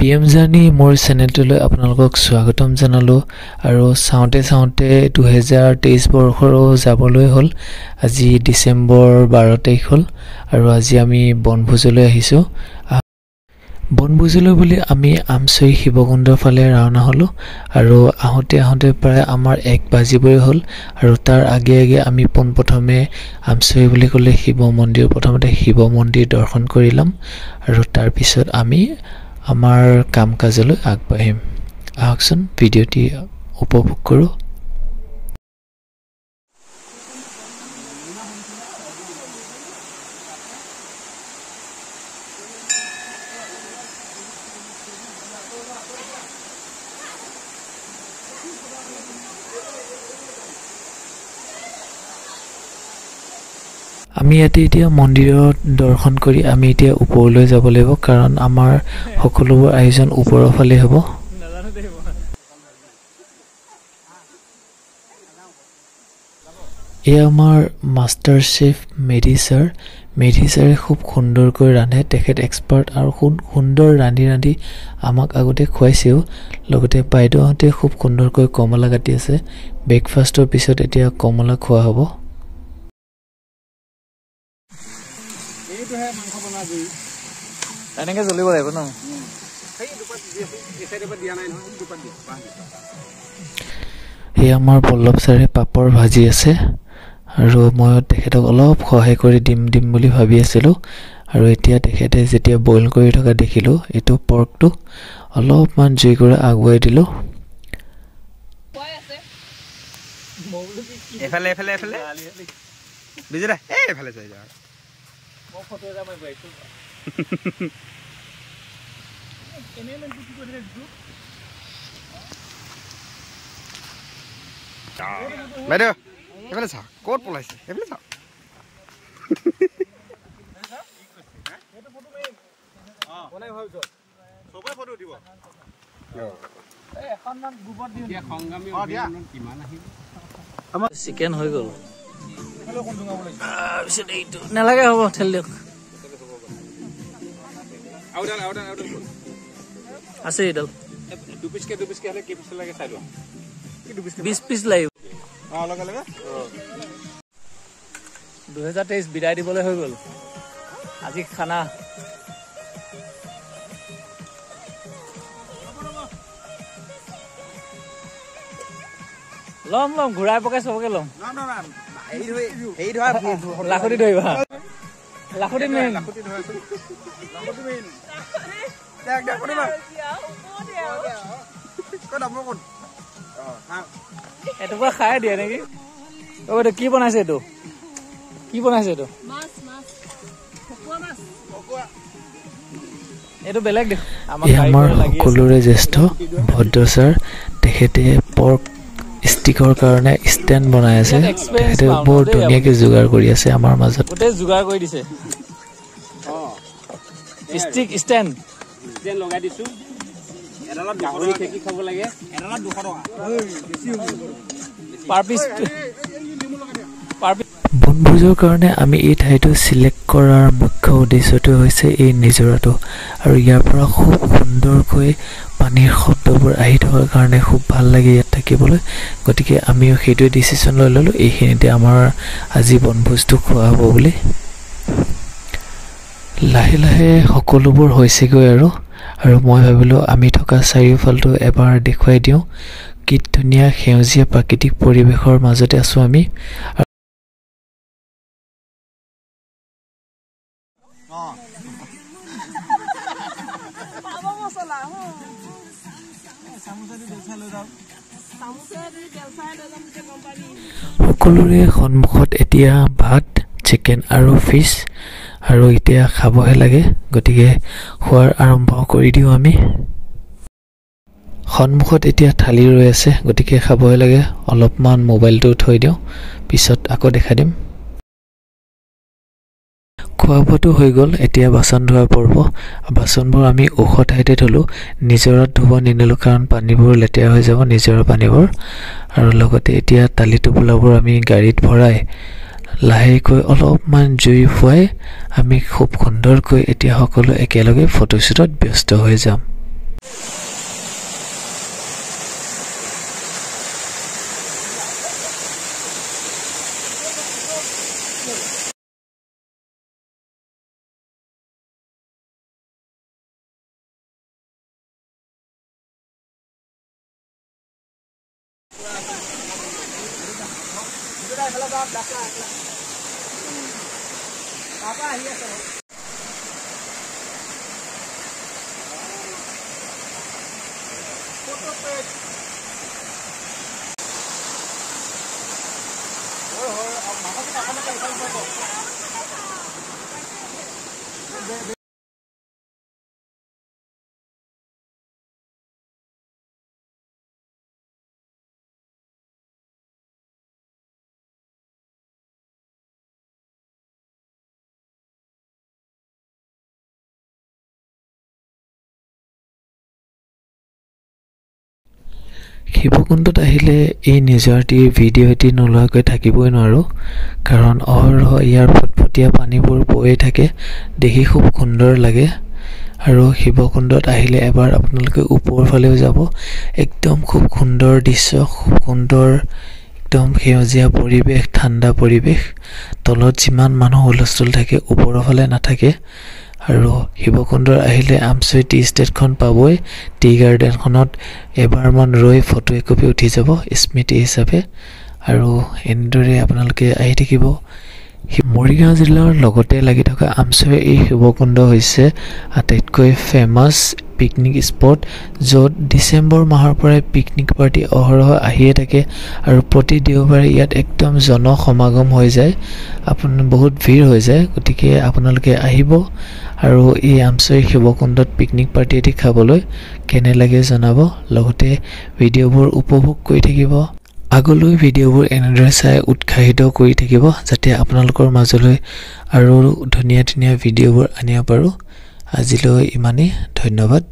PM journey মোৰ চেনেলটোলৈ আপোনালোকক স্বাগতম জনালো আৰু চাওঁতে 2023 বৰ্ষৰো যাবলৈ হ'ল আজি ডিসেম্বৰ 12 তাৰিখ হ'ল আৰু আজি আমি বনভোজলৈ আহিছো বনভোজলৈ বুলি আমি আমচৈ শিৱকুণ্ডৰ ফালে ৰাওনা হলো আৰু আহোতে প্ৰায় আমাৰ 1 বাজিবই হ'ল আৰু তাৰ আগে আমি পোনপ্ৰথমে আমচৈ বুলি ক'লে শিৱ মন্দিৰ প্ৰথমতে শিৱ মন্দিৰ দৰ্শন কৰিলাম আৰু তাৰ পিছত আমি আমাৰ কাম কাজলৈ আগবাঢ়িম আহকচোন ভিডিওটি উপভোগ কৰো আমি এতিয়া মন্দিৰত দৰ্শন কৰি আমি এতিয়া ওপৰলৈ যাব লাগিব কাৰণ আমাৰ সকলোবোৰ আয়োজন ওপৰৰ ফালে হ'ব এই আমাৰ মাষ্টাৰ চেফ মেধি ছাৰে খুব সুন্দৰকৈ ৰান্ধে তেখেত এক্সপাৰ্ট আৰু সুন্দৰ ৰান্ধি আমাক আগতে খুৱাইছেও লগতে বাইদেউহঁতে খুব সুন্দৰকৈ কমলা কাটি আছে ব্ৰেকফাষ্টৰ পিছত এতিয়া কমলা খোৱা হ'ব এনেকে জ্বলিব লাগিব ন এই আমাৰ পল্লৱ ছাৰে পাপৰ ভাজি আছে আৰু মই তেখেতক অলপ সহায় কৰি দিম বুলি ভাবি আছিলো আৰু এতিয়া তেখেতে যেতিয়া বইল কৰি থকা দেখিলো এটো পৰ্কটো অলপমান জুই কৰি আগুৱাই দিলো এফালে বিজৰা এফালে যাই যা মই ফটো এটা মই বাইছো কেনেমান কি কৰি দিছো বাইদেউ এফালে চা কোট পলাইছে এফালে চা এটো ফটো মেইন কোনে ভাবিছ সবে ফটো দিব এই এখনমান গ্ৰুপত দিও দিয়া সংগামী অভিযান কিমান আহিব আমাৰ চিকেন হৈ গ'ল হেলো কোন জঙাব লাগিছে এইটো নালাগে হ'ব ঠেল দিয়ক আউডাল আছে এডাল দু পিস কে হলে কি পিস লাগে চাই লো কি 20 পিস লাগিব লগে 2023 বিদায় দিবলৈ হৈ গ'ল আজি খানা লম ঘুৰাই পকাই সবকে লম না এই ধৰা লাখুটি ধৰিবা লাখুটি মেইন দেখ কৰিবা কোন এটো খাই দিয়ে নেকি ও এটা কি বনাইছে এটো মাছ ফকুয়া এটো বেলেগ দেখ আমাৰ সকলোৰে জ্যেষ্ঠ ভদ্ৰ ছাৰ তেখেতে পৰ্ক ষ্টিকৰ কাৰণে ষ্টেণ্ড বনাই আছে তেখেতে বহুত ধুনীয়াকৈ যোগাৰ কৰি আছে আমাৰ মাজত গোটে যোগাৰ কৰি দিছে ষ্টিক ষ্টেণ্ড লগাই দিছো এডালত গাহৰি খেকি খাব লাগে এডালত 200 টকা বেছি হ'ব পাৰ পিস বনভোজৰ কাৰণে আমি এই ঠাইটো সিলেক্ট কৰাৰ মুখ্য উদ্দেশ্যটো হৈছে এই নিজৰাটো আৰু ইয়াৰ পৰা খুব সুন্দৰকৈ পানীৰ শব্দবোৰ আহি থকাৰ কাৰণে খুব ভাল লাগে ইয়াত থাকিবলৈ গতিকে আমিও সেইটো ডিসিশন লৈ ললো এইখিনিতে আমাৰ আজি বনভোজটো খোৱা হ'ব বুলি লাহে সকলোবোৰ হৈছেগৈ আৰু মই ভাবিলো আমি থকা চাৰিওফালটো এবাৰ দেখুৱাই দিওঁ কি ধুনীয়া সেউজীয়া প্ৰাকৃতিক পৰিৱেশৰ মাজতে আছো আমি সকলোৰে সন্মুখত এতিয়া ভাত চিকেন আৰু ফিশ আৰু এতিয়া খাবহে লাগে গতিকে খোৱাৰ আৰম্ভ কৰি দিও আমি সন্মুখত এতিয়া থালি ৰৈ আছে গতিকে খাবহে লাগে অলপমান মোবাইলটো থৈ দিও পিছত আকৌ দেখা দিম খোৱাটো হৈ গ'ল এতিয়া বাচন ধোৱাৰ পৰ্ব বাচনবোৰ আমি ওখ ঠাইতে থলো নিজৰত ধুব নিনিলো কাৰণ পানীবোৰ লেতেৰা হৈ যাব নিজৰৰ পানীবোৰ আৰু লগতে এতিয়া তালি টোপলাবোৰ আমি গাড়ীত ভৰাই লাহেকৈ অলপমান জুই ফুৱাই আমি খুব সুন্দৰকৈ এতিয়া সকলো একেলগে ফটোশ্বুটত ব্যস্ত হৈ যাম শিৱকুণ্ডত আহিলে এই নিজৰাটিৰ ভিডিঅ' এটি নোলোৱাকৈ থাকিবই নোৱাৰোঁ কাৰণ অহৰহ ইয়াৰ ফটফটীয়া পানীবোৰ বৈ থাকে দেখি খুব সুন্দৰ লাগে আৰু শিৱকুণ্ডত আহিলে এবাৰ আপোনালোকে ওপৰৰ ফালেও যাব একদম খুব সুন্দৰ দৃশ্য খুব সুন্দৰ একদম সেউজীয়া পৰিৱেশ ঠাণ্ডা পৰিৱেশ তলত যিমান মানুহ হুলস্থুল থাকে ওপৰৰ ফালে নাথাকে আৰু শিৱকুণ্ডৰ আহিলে আমছৈ টি ষ্টেটখন পাবই টি গাৰ্ডেনখনত এবাৰমান ৰৈ ফটো একপি উঠি যাব স্মৃতি হিচাপে আৰু এনেদৰে আপোনালোকে আহি থাকিব মৰিগাঁও জিলাৰ লগতে লাগি থকা আমছৈ এই শিৱকুণ্ড হৈছে আটাইতকৈ ফেমাছ পিকনিক স্পট য'ত ডিচেম্বৰ মাহৰ পৰাই পিকনিক পাৰ্টি অহৰহ আহিয়ে থাকে আৰু প্ৰতি দেওবাৰে ইয়াত একদম জনসমাগম হৈ যায় বহুত ভিৰ হৈ যায় গতিকে আপোনালোকে আহিব আৰু এই আমছৈ শিৱকুণ্ডত পিকনিক পাৰ্টি এটি খাবলৈ কেনে লাগে জনাব লগতে ভিডিঅ'বোৰ উপভোগ কৰি থাকিব আগলৈ ভিডিঅ'বোৰ এনেদৰে চাই উৎসাহিত কৰি থাকিব যাতে আপোনালোকৰ মাজলৈ আৰু ধুনীয়া ধুনীয়া ভিডিঅ'বোৰ আনিব পাৰোঁ আজিলৈ ইমানেই ধন্যবাদ